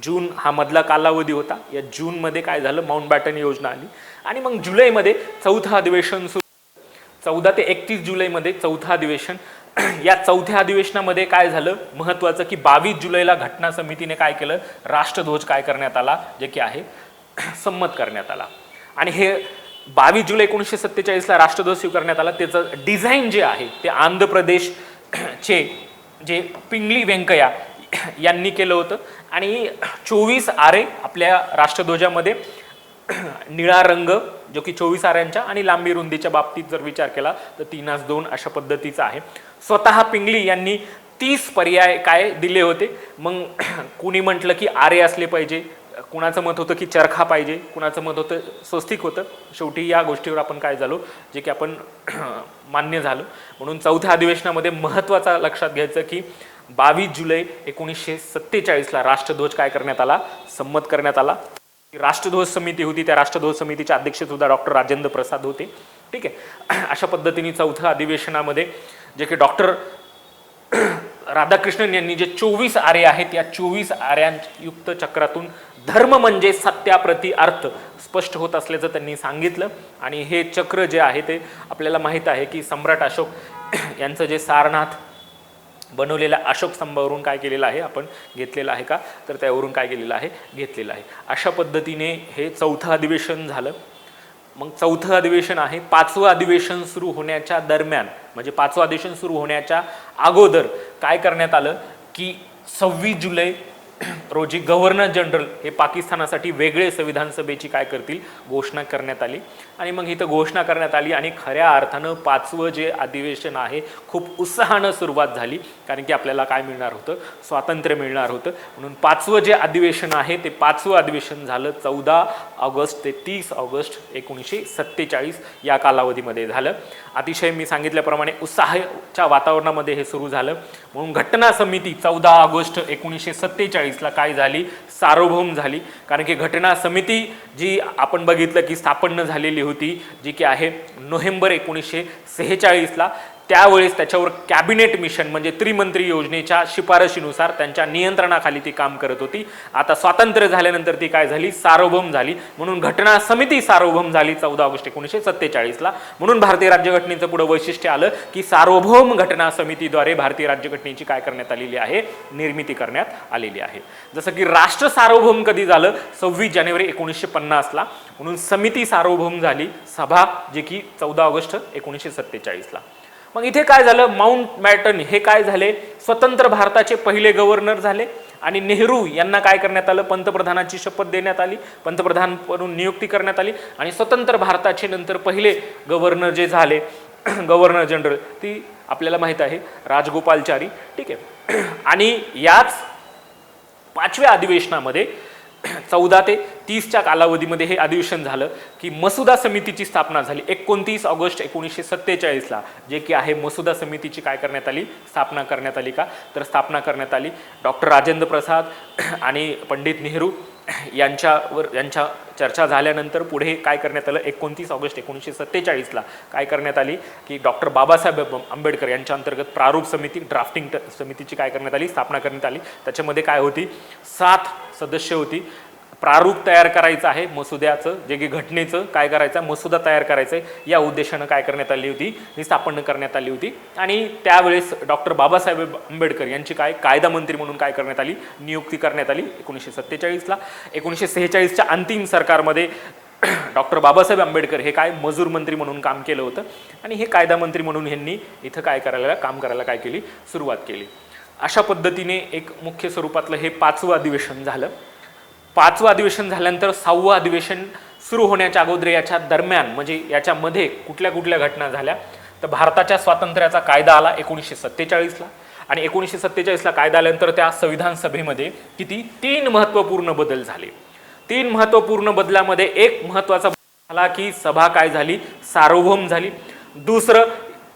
जून हा मधला कालावधी होता. या जूनमध्ये काय झालं, माउंटबॅटन योजना आली आणि मग जुलैमध्ये चौथं अधिवेशन सुरू. 14 ते 31 जुलैमध्ये चौथं अधिवेशन. या चौथ्या अधिवेशनामध्ये काय झालं महत्वाचं की 22 जुलैला घटना समितीने काय केलं, राष्ट्रध्वज काय करण्यात आला, जे की आहे संमत करण्यात आला. आणि हे 22 जुलै 1947ला राष्ट्रध्वज स्वीकारण्यात आला. त्याचं डिझाईन जे आहे ते आंध्र प्रदेशचे जे पिंगली व्यंकय्या यांनी केलं होतं. आणि 24 आरे आपल्या राष्ट्रध्वजामध्ये, निळा रंग जो की 24 आऱ्यांच्या आणि लांबी रुंदीच्या बाबतीत जर विचार केला तर 3:2 अशा पद्धतीचा आहे. स्वतः पिंगली यांनी 30 पर्याय काय दिले होते. मग कुणी म्हटलं की आरे असले पाहिजे, कुणाचं मत होतं की चरखा पाहिजे, कुणाचं मत होतं स्वस्तिक होतं. शेवटी या गोष्टीवर आपण काय झालो, जे की आपण मान्य झालो. म्हणून चौथ्या अधिवेशनामध्ये महत्त्वाचा लक्षात घ्यायचं की 22 जुलै 1947ला राष्ट्रध्वज काय करण्यात आला, संमत करण्यात आला. राष्ट्रध्वज समिती होती, त्या राष्ट्रध्वज समितीचे अध्यक्ष सुद्धा डॉक्टर राजेंद्र प्रसाद होते, ठीक आहे. अशा पद्धतीने चौथ्या अधिवेशनामध्ये जे की डॉक्टर राधाकृष्णन यांनी जे 24 आरे आहेत या 24 आर्यांयुक्त चक्रातून धर्म म्हणजे सत्याप्रती अर्थ स्पष्ट होत असल्याचं त्यांनी सांगितलं. आणि हे चक्र जे आहे ते आपल्याला माहीत आहे की सम्राट अशोक यांचं जे सारनाथ बनवलेल्या अशोक स्तंभावरून काय केलेलं आहे आपण घेतलेलं आहे का, तर त्यावरून काय केलेलं आहे घेतलेलं आहे. अशा पद्धतीने हे चौथं अधिवेशन झालं. मग चौथं अधिवेशन आहे. पाचवं अधिवेशन सुरू होण्याच्या दरम्यान म्हणजे पाचवं अधिवेशन सुरू होण्याच्या अगोदर काय करण्यात आलं की 26 जुलै रोजी गव्हर्नर जनरल हे पाकिस्तानासाठी वेगळे संविधान सभेची काय करतील घोषणा करण्यात आली. आणि मग इथं घोषणा करण्यात आली आणि खऱ्या अर्थानं पाचवं जे अधिवेशन आहे खूप उत्साहानं सुरुवात झाली, कारण की आपल्याला काय मिळणार होतं, स्वातंत्र्य मिळणार होतं. म्हणून पाचवं जे अधिवेशन आहे ते पाचवं अधिवेशन झालं 14 ऑगस्ट ते 30 ऑगस्ट 1947 या कालावधीमध्ये झालं. अतिशय मी सांगितल्याप्रमाणे उत्साहाच्या वातावरणामध्ये हे सुरू झालं. म्हणून घटना समिती 14 ऑगस्ट 1947ला काय झाली, सार्वभौम झाली. कारण की घटना समिती जी आपण बघितलं की स्थापन झालेली होती, जी की आहे नोव्हेंबर 1946ला, त्यावेळेस त्याच्यावर कॅबिनेट मिशन म्हणजे त्रिमंत्री योजनेच्या शिफारशीनुसार त्यांच्या नियंत्रणाखाली ती काम करत होती. आता स्वातंत्र्य झाल्यानंतर ती काय झाली, सार्वभौम झाली. म्हणून घटना समिती सार्वभौम झाली 14 ऑगस्ट 1947ला. म्हणून भारतीय राज्यघटनेचं पुढे वैशिष्ट्य आलं की सार्वभौम घटना समितीद्वारे भारतीय राज्यघटनेची काय करण्यात आलेली आहे, निर्मिती करण्यात आलेली आहे. जसं की राष्ट्र सार्वभौम कधी झालं, 26 जानेवारी 1950ला. म्हणून समिती सार्वभौम झाली, सभा जे की 14 ऑगस्ट 1947ला. मग इथे काय झालं, माउंट बॅटन हे काय झाले, स्वतंत्र भारताचे पहिले गव्हर्नर झाले. आणि नेहरू यांना काय करण्यात आलं, पंतप्रधानाची शपथ देण्यात आली, पंतप्रधान म्हणून नियुक्ती करण्यात आली. आणि स्वतंत्र भारताचे नंतर पहिले गव्हर्नर जे झाले गव्हर्नर जनरल, ती आपल्याला माहित आहे राजगोपालचारी. ठीक आहे. आणि याच पाचव्या अधिवेशनामध्ये 14 ते 30च्या कालावधीमध्ये हे अधिवेशन झालं की मसुदा समितीची स्थापना झाली 29 ऑगस्ट 1947ला, जे की आहे मसुदा समितीची काय करण्यात आली, स्थापना करण्यात आली का, तर स्थापना करण्यात आली. डॉक्टर राजेंद्र प्रसाद आणि पंडित नेहरू यांच्या चर्चा झाल्यानंतर पुढे काय करण्यात आलं, 29 ऑगस्ट 1947ला काय करण्यात आली की डॉक्टर बाबासाहेब आंबेडकर यांच्या अंतर्गत प्रारूप समिती, ड्राफ्टिंग समितीची काय करण्यात आली, स्थापना करण्यात आली. त्याच्यामध्ये काय होती, 7 सदस्य होती. प्रारूप तयार करायचं आहे मसुद्याचं, जे की घटनेचं काय करायचं, मसुदा तयार करायचं आहे, या उद्देशानं काय करण्यात आली होती, ही स्थापना करण्यात आली होती. आणि त्यावेळेस डॉक्टर बाबासाहेब आंबेडकर यांची काय कायदा मंत्री म्हणून काय करण्यात आली, नियुक्ती करण्यात आली 1947ला. 1946च्या अंतिम सरकारमध्ये डॉक्टर बाबासाहेब आंबेडकर हे काय मजूर मंत्री म्हणून काम केलं होतं. आणि हे कायदा मंत्री म्हणून यांनी इथं काय करायला, काम करायला काय केली, सुरुवात केली. अशा पद्धतीने एक मुख्य स्वरूपातलं हे पाचवं अधिवेशन झालं. पाचवं अधिवेशन झाल्यानंतर 6वं अधिवेशन सुरू होण्याच्या अगोदर याच्या दरम्यान म्हणजे याच्यामध्ये कुठल्या कुठल्या घटना झाल्या, तर भारताच्या स्वातंत्र्याचा कायदा आला 1947ला. आणि 1947ला कायदा आल्यानंतर त्या संविधान सभेमध्ये किती 3 महत्त्वपूर्ण बदल झाले. 3 महत्त्वपूर्ण बदलामध्ये एक महत्त्वाचा बदल झाला की सभा काय झाली, सार्वभौम झाली. दुसरं,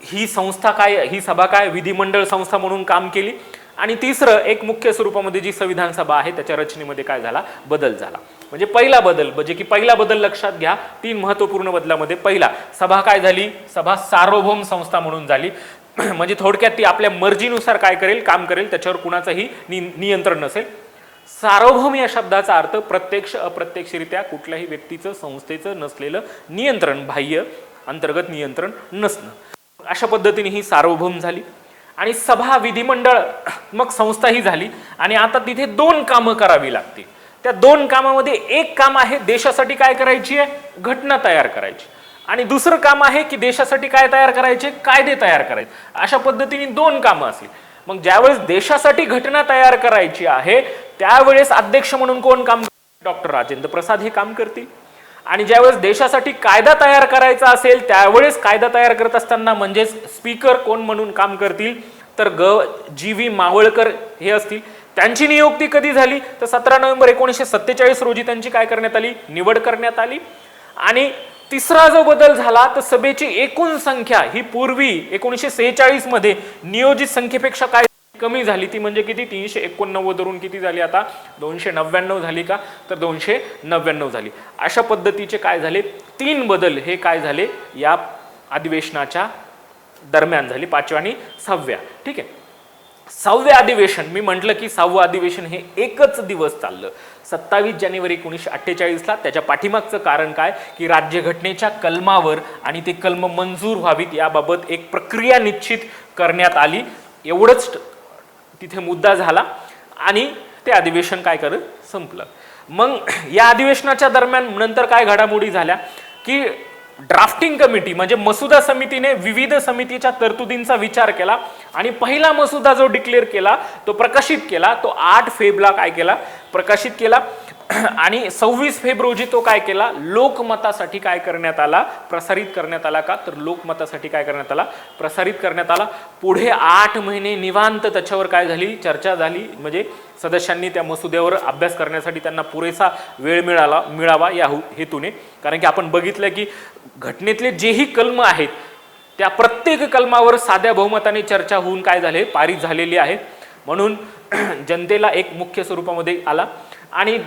ही संस्था काय, ही सभा काय विधिमंडळ संस्था म्हणून काम केली. आणि तिसरं, एक मुख्य स्वरूपामध्ये जी संविधान सभा आहे त्याच्या रचनेमध्ये काय झाला, बदल झाला. म्हणजे पहिला बदल म्हणजे की पहिला बदल लक्षात घ्या, 3 महत्त्वपूर्ण बदलामध्ये पहिला, सभा काय झाली, सभा सार्वभौम संस्था म्हणून झाली. म्हणजे थोडक्यात ती आपल्या मर्जीनुसार काय करेल, काम करेल, त्याच्यावर कुणाचंही नियंत्रण नसेल. सार्वभौम या शब्दाचा अर्थ प्रत्यक्ष अप्रत्यक्षरित्या कुठल्याही व्यक्तीचं, संस्थेचं नसलेलं नियंत्रण, बाह्य अंतर्गत नियंत्रण नसणं. अशा पद्धतीने ही सार्वभौम झाली. आणि सभा विधिमंडळ मग संस्था ही झाली. आणि आता तिथे 2 कामं करावी लागतील. त्या 2 कामामध्ये एक काम आहे देशासाठी काय करायची आहे, घटना तयार करायची. आणि दुसरं काम आहे की देशासाठी काय तयार करायचे, कायदे तयार करायचे. अशा पद्धतीने 2 कामं असली. मग ज्यावेळेस देशासाठी घटना तयार करायची आहे त्यावेळेस अध्यक्ष म्हणून कोण काम, डॉक्टर राजेंद्र प्रसाद हे काम करतील. आणि ज्यावेळेस देशासाठी कायदा तयार करायचा असेल त्यावेळेस कायदा तयार करत असताना म्हणजेच स्पीकर कोण म्हणून काम करतील, तर GV मावळकर हे असतील. त्यांची नियुक्ती कधी झाली, तर 17 नोव्हेंबर 1947 रोजी त्यांची काय करण्यात आली, निवड करण्यात आली. आणि तिसरा जो बदल झाला तर सभेची एकूण संख्या ही पूर्वी 1946 मध्ये नियोजित संख्येपेक्षा काय कमी झाली, ती म्हणजे किती, 389 वरून किती झाली आता 299 झाली का, तर 299 झाली. अशा पद्धतीचे काय झाले 3 बदल हे काय झाले या अधिवेशनाच्या दरम्यान झाली, 5व्या आणि 6व्या. ठीक आहे. 6वे अधिवेशन, मी म्हटलं की 6वं अधिवेशन हे एकच दिवस चाललं 27 जानेवारी 1948ला. त्याच्या पाठीमागचं कारण काय की राज्यघटनेच्या कलमावर आणि ते कलम मंजूर व्हावीत याबाबत एक प्रक्रिया निश्चित करण्यात आली, एवढंच तिथे मुद्दा झाला आणि ते अधिवेशन काय करत संपलं. मग या अधिवेशनाच्या दरम्यान नंतर काय घडामोडी झाल्या की ड्राफ्टिंग कमिटी म्हणजे मसुदा समितीने विविध समितीच्या तरतुदींचा विचार केला आणि पहिला मसुदा जो डिक्लेअर केला तो प्रकाशित केला, तो 8 फेब्रुवारीला काय केला प्रकाशित केला आणि 26 फेब्रुवारी रोजी तो काय केला लोकमतासाठी काय करण्यात आला प्रसारित करण्यात आला. का तर लोकमतासाठी काय करण्यात आला प्रसारित करण्यात आला. पुढे 8 महिने निवांत त्याच्यावर काय झाली चर्चा झाली, म्हणजे सदस्यांनी त्या मसुद्यावर अभ्यास करण्यासाठी त्यांना पुरेसा वेळ मिळावा या हेतूने. कारण की आपण बघितलं की घटनेतले जेही कलम आहेत त्या प्रत्येक कलमावर साध्या बहुमताने चर्चा होऊन काय झाले पारित झालेली आहेत. म्हणून जनतेला एक मुख्य स्वरूपामध्ये आला आणि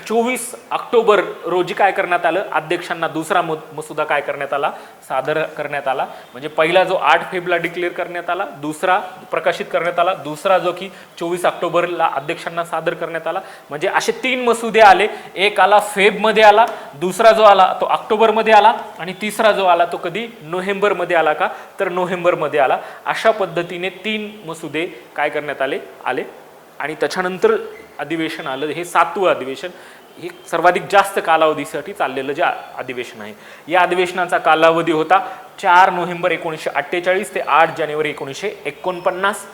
24 ऑक्टोबर रोजी काय करण्यात आलं अध्यक्षांना दुसरा मसुदा काय करण्यात आला सादर करण्यात आला. म्हणजे पहिला जो 8 फेब्रुवारीला डिक्लेअर करण्यात आला, दुसरा प्रकाशित करण्यात आला, दुसरा जो की 24 ऑक्टोबरला अध्यक्षांना सादर करण्यात आला. म्हणजे असे 3 मसुदे आले, एक आला फेब्रुवारीमध्ये आला, दुसरा जो आला तो ऑक्टोबरमध्ये आला आणि तिसरा जो आला तो कधी नोव्हेंबरमध्ये आला. का तर नोव्हेंबरमध्ये आला. अशा पद्धतीने 3 मसुदे काय करण्यात आले आणि त्याच्यानंतर अधिवेशन आलं. हे 7वं अधिवेशन, हे सर्वाधिक जास्त कालावधीसाठी चाललेलं जे अधिवेशन आहे. या अधिवेशनाचा कालावधी होता 4 नोव्हेंबर 1948 ते 8 जानेवारी 1949.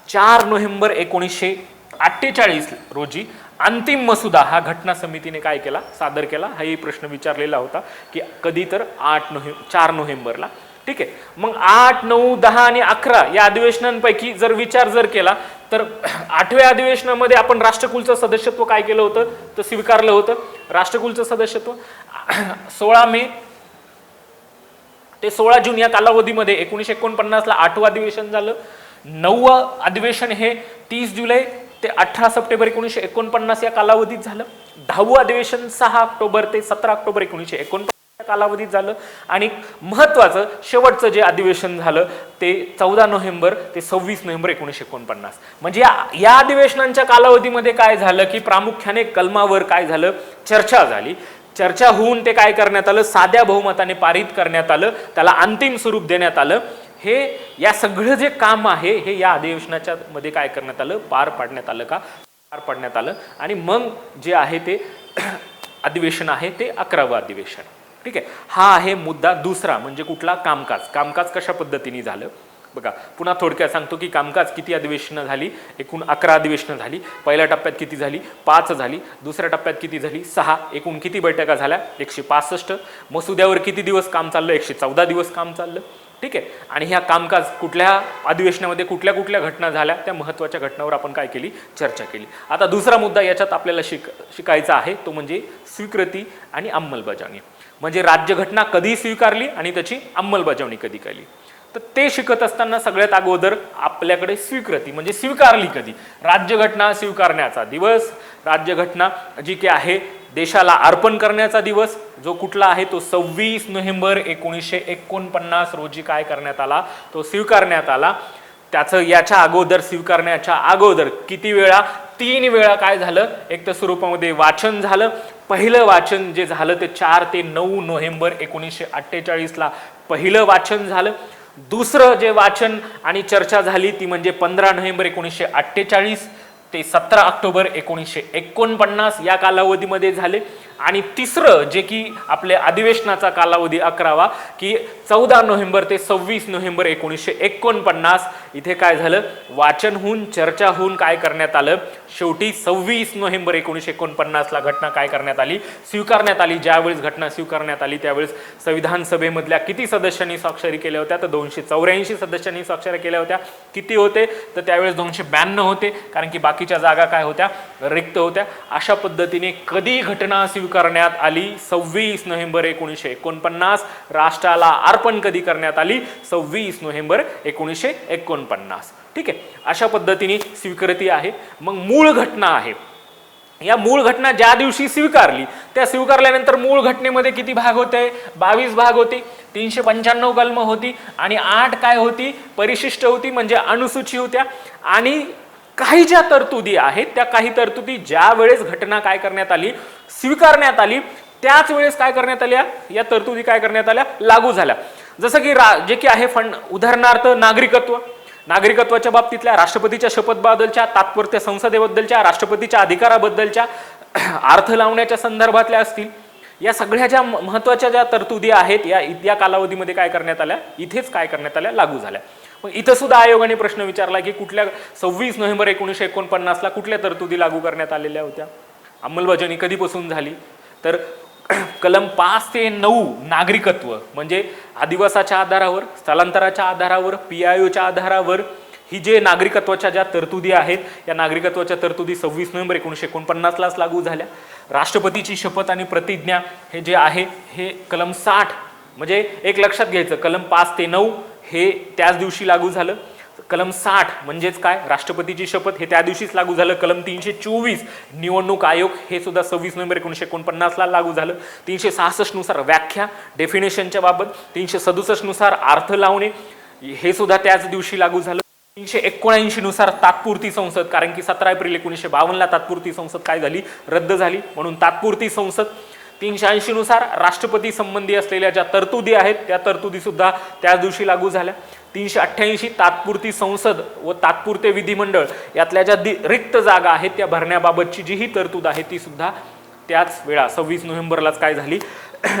4 नोव्हेंबर 1948 रोजी अंतिम मसुदा हा घटना समितीने काय केला सादर केला. हाही प्रश्न विचारलेला होता की कधी, तर 4 नोव्हेंबरला. ठीक आहे. मग 8, 9, 10 आणि 11 या अधिवेशनांपैकी जर विचार केला तर 8व्या अधिवेशनामध्ये आपण राष्ट्रकुलचं सदस्यत्व काय केलं होतं तर स्वीकारलं होतं. राष्ट्रकुलचं सदस्यत्व 16 मे ते 16 जून या कालावधीमध्ये 1949ला 8वं अधिवेशन झालं. 9वं अधिवेशन हे 30 जुलै ते 18 सप्टेंबर 1949 या कालावधीत झालं. 10वं अधिवेशन 6 ऑक्टोबर ते 17 ऑक्टोबर 1949 कालावधीत झालं. आणि महत्वाचं शेवटचं जे अधिवेशन झालं ते 14 नोव्हेंबर ते 26 नोव्हेंबर 1949. म्हणजे या अधिवेशनांच्या कालावधीमध्ये काय झालं की प्रामुख्याने कलमावर काय झालं चर्चा झाली. चर्चा होऊन ते काय करण्यात आलं साध्या बहुमताने पारित करण्यात आलं, त्याला अंतिम स्वरूप देण्यात आलं. हे या सगळं जे काम आहे हे या अधिवेशनाच्या मध्ये काय करण्यात आलं पार पाडण्यात आलं. आणि मग जे आहे ते अधिवेशन आहे ते 11वं अधिवेशन. ठीक आहे. हा आहे मुद्दा दुसरा म्हणजे कुठला कामकाज कशा पद्धतीने झालं बघा. पुन्हा थोडक्यात सांगतो की कामकाज किती अधिवेशनं झाली, एकूण 11 अधिवेशनं झाली. पहिल्या टप्प्यात किती झाली 5 झाली, दुसऱ्या टप्प्यात किती झाली 6, एकूण किती बैठका झाल्या 165. मसुद्यावर किती दिवस काम चाललं 114 दिवस काम चाललं. ठीक आहे. आणि ह्या कामकाज कुठल्या अधिवेशनामध्ये कुठल्या घटना झाल्या त्या महत्त्वाच्या घटनांवर आपण काय केली चर्चा केली. आता दुसरा मुद्दा याच्यात आपल्याला शिकायचा आहे तो म्हणजे स्वीकृती आणि अंमलबजावणी. म्हणजे राज्यघटना कधी स्वीकारली आणि त्याची अंमलबजावणी कधी केली. तर ते शिकत असताना सगळ्यात अगोदर आपल्याकडे स्वीकृती म्हणजे स्वीकारली कधी. राज्यघटना स्वीकारण्याचा दिवस, राज्यघटना जी की आहे देशाला अर्पण करण्याचा दिवस जो कुठला आहे तो 26 नोव्हेंबर 1949 रोजी काय करण्यात आला तो स्वीकारण्यात आला. त्याचं याच्या अगोदर स्वीकारण्याच्या अगोदर किती वेळा 3 वेळा काय झालं एक तर स्वरूपामध्ये वाचन झालं. पहिलं वाचन जे झालं ते 4 ते 9 नोव्हेंबर 1948ला पहिलं वाचन झालं. दुसरं जे वाचन आणि चर्चा झाली ती म्हणजे 15 नोव्हेंबर 1948 ते 17 ऑक्टोबर 1949 या कालावधीमध्ये झाले. आणि तिसरं जे की आपल्या अधिवेशनाचा कालावधी 11वा की 14 नोव्हेंबर ते 26 नोव्हेंबर 1949 इथे काय झालं वाचन होऊन चर्चा होऊन काय करण्यात आलं शेवटी 26 नोव्हेंबर 1949ला घटना काय करण्यात आली स्वीकारण्यात आली. ज्यावेळेस घटना स्वीकारण्यात आली त्यावेळेस संविधान सभेमधल्या किती सदस्यांनी स्वाक्षरी केल्या होत्या तर 284 सदस्यांनी स्वाक्षरी केल्या होत्या. किती होते तर त्यावेळेस 292 होते कारण की बाकीच्या जागा काय होत्या रिक्त होत्या. अशा पद्धतीने कधी घटना करण्यात आली 26 नोव्हेंबर 1949. राष्ट्राला अर्पण कधी करण्यात आली 26 नोव्हेंबर 1949. ठीक आहे. अशा पद्धतीने स्वीकृती आहे. मग मूळ घटना आहे या मूळ घटना ज्या दिवशी स्वीकारली त्या स्वीकारल्यानंतर मूळ घटनेमध्ये किती भाग होते? 22 भाग होते, 395 कलम होती आणि 8 काय होती? परिशिष्ट होती, म्हणजे अनुसूची होत्या. आणि काही ज्या तरतुदी आहेत त्या काही तरतुदी ज्या वेळेस घटना काय करण्यात आली, स्वीकारण्यात आली, त्याच वेळेस काय करण्यात आल्या, या तरतुदी काय करण्यात आल्या, लागू झाल्या. जसं की जे की आहे उदाहरणार्थ नागरिकत्वाच्या बाबतीतल्या, राष्ट्रपतीच्या शपथबद्दलच्या, तात्पुरत्या संसदेबद्दलच्या, राष्ट्रपतीच्या अधिकाराबद्दलच्या, अर्थ लावण्याच्या संदर्भातल्या असतील, या सगळ्या ज्या महत्वाच्या ज्या तरतुदी आहेत या कालावधीमध्ये काय करण्यात आल्या, इथेच काय करण्यात आल्या, लागू झाल्या. मग इथं सुद्धा आयोगाने प्रश्न विचारला की कुठल्या 26 नोव्हेंबर 1949 ला कुठल्या तरतुदी लागू करण्यात आलेल्या होत्या, अंमलबजावणी कधीपासून झाली? तर कलम 5 ते 9 नागरिकत्व म्हणजे अधिवासाच्या आधारावर, स्थलांतराच्या आधारावर, PIOच्या आधारावर ही जे नागरिकत्वाच्या ज्या तरतुदी आहेत या नागरिकत्वाच्या तरतुदी 26 नोव्हेंबर 1949 लाच लागू झाल्या. राष्ट्रपतीची शपथ आणि प्रतिज्ञा हे जे आहे हे कलम 60, म्हणजे एक लक्षात घ्यायचं, कलम 5 ते 9 हे त्याच दिवशी लागू झालं. कलम 60 म्हणजेच काय, राष्ट्रपतीची शपथ हे त्या दिवशीच लागू झालं. कलम 324 निवडणूक आयोग हे सुद्धा 26 नोव्हेंबर 1949 ला लागू झालं. 366 नुसार व्याख्या डेफिनेशनच्या बाबत, 367 नुसार अर्थ लावणे हे सुद्धा त्याच दिवशी लागू झालं. 379 नुसार तात्पुरती संसद, कारण की 17 एप्रिल 1952 ला तात्पुरती संसद काय झाली, रद्द झाली, म्हणून तात्पुरती संसद. 380 नुसार राष्ट्रपती संबंधी असलेल्या ज्या तरतुदी आहेत त्या तरतुदी सुद्धा त्याच दिवशी लागू झाल्या. 388 तात्पुरती संसद व तात्पुरते विधिमंडळ यातल्या ज्या रिक्त जागा आहेत त्या भरण्याबाबतची जी ही तरतूद आहे ती सुद्धा त्याच वेळा 26 नोव्हेंबरलाच काय झाली,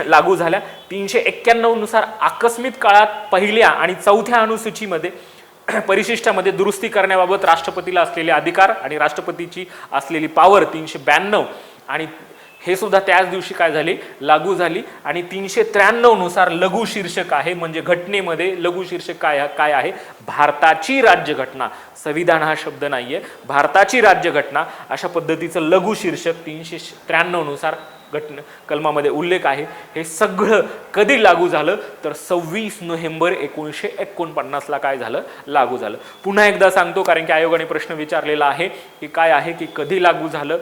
लागू झाल्या. 391 नुसार आकस्मिक काळात पहिल्या आणि चौथ्या अनुसूचीमध्ये परिशिष्टामध्ये दुरुस्ती करण्याबाबत राष्ट्रपतीला असलेले अधिकार आणि राष्ट्रपतीची असलेली पॉवर 392 आणि हे सुद्धा त्याच दिवशी काय झाले, लागू झाली. आणि 393 नुसार लघु शीर्षक आहे, म्हणजे घटनेमध्ये लघु शीर्षक काय आहे, भारताची राज्यघटना, संविधान हा शब्द नाहीये, भारताची राज्यघटना अशा पद्धतीचं लघु शीर्षक 393 नुसार कलमामध्ये उल्लेख आहे. हे सगळं कधी लागू झालं तर 26 नोव्हेंबर 1949 ला काय झालं, लागू झालं. पुन्हा एकदा सांगतो कारण की आयोगाने प्रश्न विचारलेला आहे की काय आहे की कधी लागू झालं,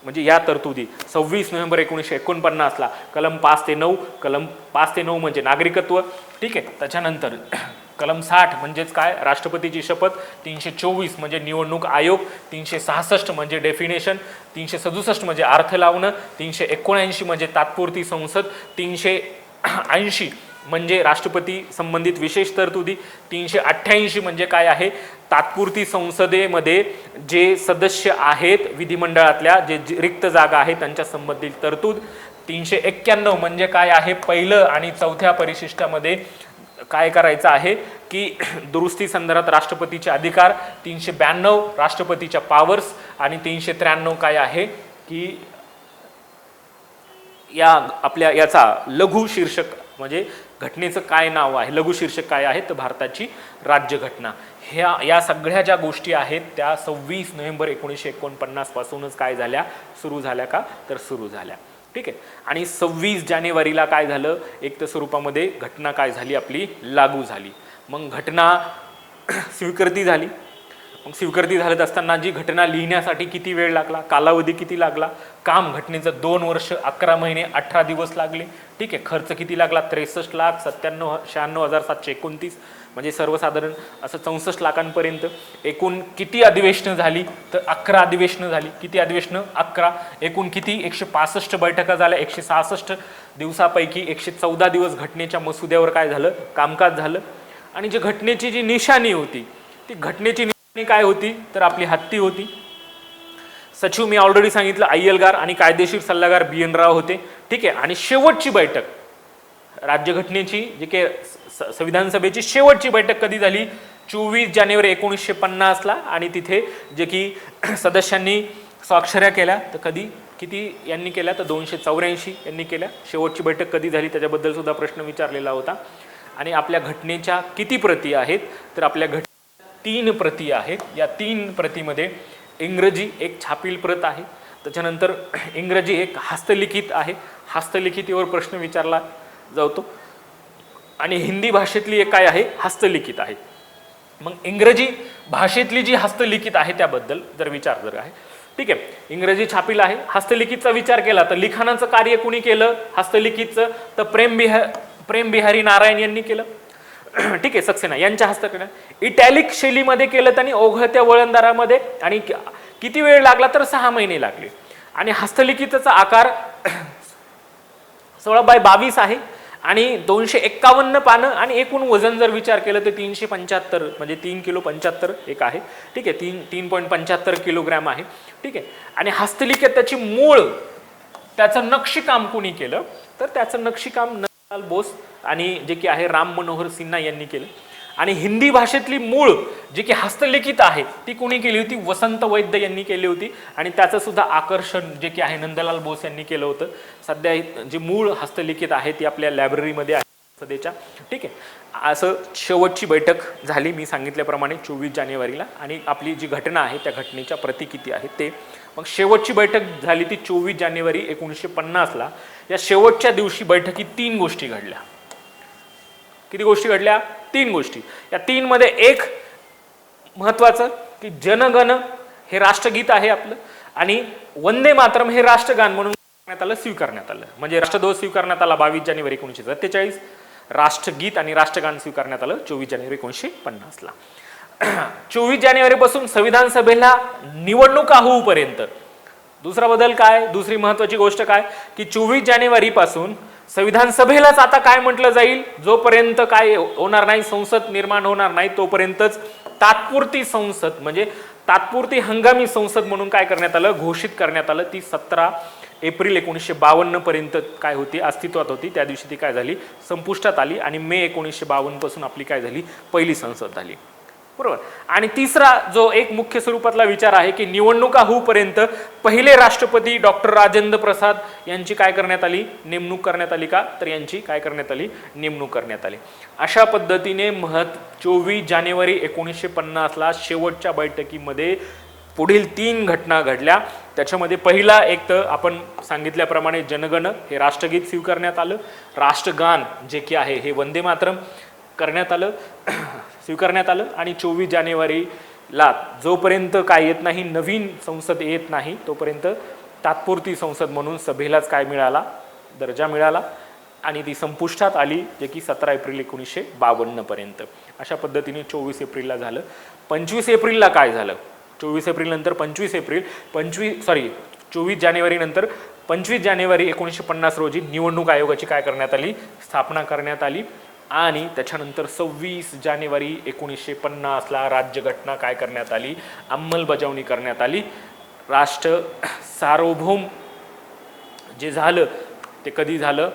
म्हणजे या तरतुदी 26 नोव्हेंबर 1949 ला कलम 5 ते 9, कलम 5 ते 9 म्हणजे नागरिकत्व, ठीक आहे. त्याच्यानंतर कलम 60 म्हणजेच काय, राष्ट्रपतीची शपथ, 324 म्हणजे निवडणूक आयोग, 366 म्हणजे डेफिनेशन, 367 म्हणजे अर्थ लावणं, 379 म्हणजे तात्पुरती संसद, 380 म्हणजे राष्ट्रपती संबंधित विशेष तरतुदी, 388 म्हणजे काय आहे, तात्पुरती संसदेमध्ये जे सदस्य आहेत विधिमंडळातल्या जे रिक्त जागा आहेत त्यांच्या संबंधित तरतूद, 391 म्हणजे काय आहे, पहिलं आणि चौथ्या परिशिष्टामध्ये काय करायचं आहे की दुरुस्ती संदर्भात राष्ट्रपतीचे अधिकार, 392 राष्ट्रपतीच्या पॉवर्स आणि 393 काय आहे की या आपल्या याचा लघु शीर्षक म्हणजे घटनेचं काय नाव आहे, लघु शीर्षक काय आहे तर भारताची राज्यघटना. या सगळ्या ज्या गोष्टी आहेत त्या 26 नोव्हेंबर 1949 पासूनच काय झाल्या, सुरू झाल्या का तर सुरू झाल्या, ठीक आहे. आणि 26 जानेवारीला काय झालं, एक तर स्वरूपामध्ये घटना काय झाली आपली, लागू झाली. मग घटना स्वीकृती झाली. मग स्वीकृती झालं असताना जी घटना लिहिण्यासाठी किती वेळ लागला, कालावधी किती लागला, काम घटनेचं 2 वर्ष 11 महिने 18 दिवस लागले, ठीक आहे. खर्च किती लागला, 63,96,729, म्हणजे सर्वसाधारण असं 64 लाखांपर्यंत. एकूण किती अधिवेशनं झाली तर 11 अधिवेशनं झाली. किती अधिवेशनं, 11. एकूण किती, 165 बैठका झाल्या. 166 दिवसापैकी 114 दिवस घटनेच्या मसुद्यावर काय झालं, कामकाज झालं. आणि जी घटनेची जी निशाणी होती ती घटनेची निशाणी काय होती तर आपली हत्ती होती. सचिव मी ऑलरेडी सांगितलं अय्यलगार आणि कायदेशीर सल्लागार BN राव होते, ठीक आहे. आणि शेवटची बैठक राज्यघटनेची जी काही संविधान सभेची शेवटची बैठक कधी झाली, 24 जानेवारी 1950 ला. आणि तिथे जे की सदस्यांनी स्वाक्षऱ्या केल्या तर कधी किती यांनी केल्या तर 284 यांनी केल्या. शेवटची बैठक कधी झाली त्याच्याबद्दल सुद्धा प्रश्न विचारलेला होता. आणि आपल्या घटनेच्या किती प्रती आहेत तर आपल्या 3 प्रती आहेत. या 3 प्रतीमध्ये इंग्रजी एक छापील प्रत आहे, त्याच्यानंतर इंग्रजी एक हस्तलिखित आहे, हस्तलिखितीवर प्रश्न विचारला जातो. आणि हिंदी भाषेतली एक काय आहे, हस्तलिखित आहे. मग इंग्रजी भाषेतली जी हस्तलिखित आहे त्याबद्दल जर विचार आहे ठीक आहे. इंग्रजी छापील आहे. हस्तलिखितचा विचार केला तर लिखाणाचं कार्य कुणी केलं हस्तलिखितचं, तर प्रेम बिहारी नारायण यांनी केलं. ठीक आहे. सक्सेना यांच्या हस्तकला. इटॅलिक शैलीमध्ये केलं त्यांनी ओघळत्या वळणदारामध्ये, आणि किती वेळ लागला तर 6 महिने लागले. आणि हस्तलिखितचा आकार 16x22 आहे आणि 251 पानं, आणि एकूण वजन जर विचार केलं तर 375 म्हणजे 3 किलो 75 एक आहे. ठीक आहे. 3.75 किलोग्रॅम आहे. ठीक आहे. आणि हस्तलिखित त्याची मूळ त्याचं नक्षीकाम कुणी केलं तर त्याचं नक्षीकाम नंदलाल बोस आणि जे की आहे राम मनोहर सिन्हा यांनी केलं. आणि हिंदी भाषेतली मूळ जी की हस्तलिखित आहे ती कुणी केली होती, वसंत वैद्य यांनी केली होती. आणि त्याचं सुद्धा आकर्षण जे की आहे नंदलाल बोस यांनी केलं होतं. सध्या जी मूळ हस्तलिखित आहे ती आपल्या लायब्ररीमध्ये आहे सध्याच्या. ठीक आहे. असं शेवटची बैठक झाली मी सांगितल्याप्रमाणे 24 जानेवारीला, आणि आपली जी घटना आहे त्या घटनेच्या प्रती किती आहेत ते. मग शेवटची बैठक झाली ती 24 जानेवारी 1950ला. या शेवटच्या दिवशी बैठकीत 3 गोष्टी घडल्या. किती गोष्टी घडल्या? 3 गोष्टी. या 3 मध्ये एक महत्वाचं की जनगण हे राष्ट्रगीत आहे आपलं, आणि वंदे मातरम हे राष्ट्रगान म्हणून स्वीकारण्यात आलं. म्हणजे राष्ट्रध्वज स्वीकारण्यात आला 22 जानेवारी 1947, राष्ट्रगीत आणि राष्ट्रगान स्वीकारण्यात आलं 24 जानेवारी 1950ला. 24 जानेवारी पासून संविधान सभेला निवडणुका होऊपर्यंत दुसरा बदल काय, दुसरी महत्वाची गोष्ट काय की 24 जानेवारी पासून संविधान सभेलाच आता काय म्हटलं जाईल, जोपर्यंत काय होणार नाही, संसद निर्माण होणार नाही तोपर्यंतच तात्पुरती संसद म्हणजे तात्पुरती हंगामी संसद म्हणून काय करण्यात आलं, घोषित करण्यात आलं. ती 17 एप्रिल 1952 पर्यंत काय होती, अस्तित्वात होती. त्या दिवशी ती काय झाली, संपुष्टात आली, आणि मे 1952 पासून आपली काय झाली, पहिली संसद झाली. बरोबर. आणि तिसरा जो एक मुख्य स्वरूपातला विचार आहे की निवडणुका होऊपर्यंत पहिले राष्ट्रपती डॉक्टर राजेंद्र प्रसाद यांची काय करण्यात आली, नेमणूक करण्यात आली का, तर यांची काय करण्यात आली, नेमणूक करण्यात आली. अशा पद्धतीने 24 जानेवारी 1950ला शेवटच्या बैठकीमध्ये पुढील 3 घटना घडल्या. त्याच्यामध्ये पहिला एक तर आपण सांगितल्याप्रमाणे जनगण हे राष्ट्रगीत स्वीकारण्यात आलं, राष्ट्रगान जे की आहे हे वंदे मातरम करण्यात आलं, स्वीकारण्यात आलं. आणि 24 जानेवारीला जोपर्यंत काय येत नाही, नवीन संसद येत नाही, तोपर्यंत तात्पुरती संसद म्हणून सभेलाच काय मिळाला, दर्जा मिळाला, आणि ती संपुष्टात आली जे की 17 एप्रिल 1952 पर्यंत. अशा पद्धतीने 24 एप्रिलला झालं. 25 एप्रिलला काय झालं, 24 एप्रिल नंतर 24 जानेवारी नंतर 25 जानेवारी 1950 रोजी निवडणूक आयोगाची काय करण्यात आली, स्थापना करण्यात आली. आणि त्याच्यानंतर 26 जानेवारी 1950ला राज्यघटना काय करण्यात आली, अंमलबजावणी करण्यात आली. राष्ट्र सार्वभौम जे झालं ते कधी झालं,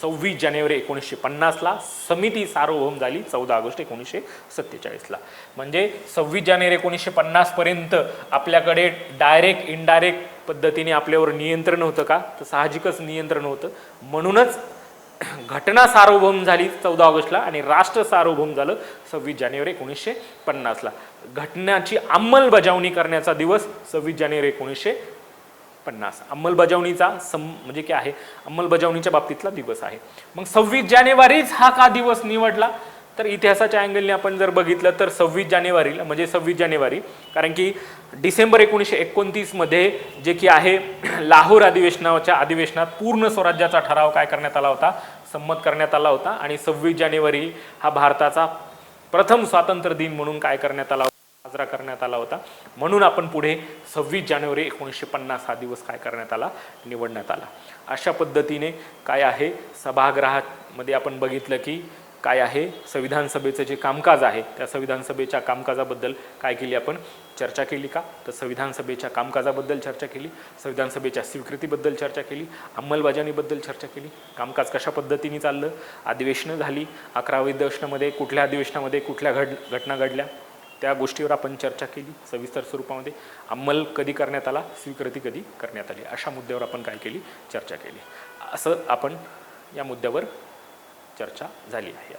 26 जानेवारी 1950ला. समिती सार्वभौम झाली 14 ऑगस्ट 1947ला. म्हणजे 26 जानेवारी 1950 पर्यंत आपल्याकडे डायरेक्ट इनडायरेक्ट पद्धतीने आपल्यावर नियंत्रण होतं का, तर साहजिकच नियंत्रण होतं. म्हणूनच घटना सार्वभौम झाली 14 ऑगस्टला आणि राष्ट्र सार्वभौम झालं 26 जानेवारी 1950ला. घटनाची अंमलबजावणी करण्याचा दिवस 26 जानेवारी 1950. अंमलबजावणीचा म्हणजे काय आहे, अंमलबजावणीच्या बाबतीतला दिवस आहे. मग 26 जानेवारीच हा का दिवस निवडला, तर इतिहासाच्या अँगलने आपण जर बघितलं तर 26 जानेवारीला म्हणजे 26 जानेवारी, कारण की डिसेंबर 1929 मध्ये जे की आहे लाहोर अधिवेशनात पूर्ण स्वराज्याचा ठराव काय करण्यात आला होता, संमत करण्यात आला होता. आणि 26 जानेवारी हा भारताचा प्रथम स्वातंत्र्य दिन म्हणून काय करण्यात आला होता, साजरा करण्यात आला होता. म्हणून आपण पुढे 26 जानेवारी 1950 हा दिवस काय करण्यात आला, निवडण्यात आला. अशा पद्धतीने काय आहे, सभागृहामध्ये आपण बघितलं की काय आहे, संविधान सभेचं जे कामकाज आहे त्या संविधान सभेच्या कामकाजाबद्दल काय केली, आपण चर्चा केली का, तर संविधान सभेच्या कामकाजाबद्दल चर्चा केली, संविधान सभेच्या स्वीकृतीबद्दल चर्चा केली, अंमलबजावणीबद्दल चर्चा केली, कामकाज कशा पद्धतीने चाललं, अधिवेशनं झाली, 11व्या अधिवेशनामध्ये कुठल्या अधिवेशनामध्ये कुठल्या घटना घडल्या त्या गोष्टीवर आपण चर्चा केली सविस्तर स्वरूपामध्ये. अंमल कधी करण्यात आला, स्वीकृती कधी करण्यात आली, अशा मुद्द्यावर आपण काय केली, चर्चा केली. असं आपण या मुद्द्यावर चर्चा झाली आहे.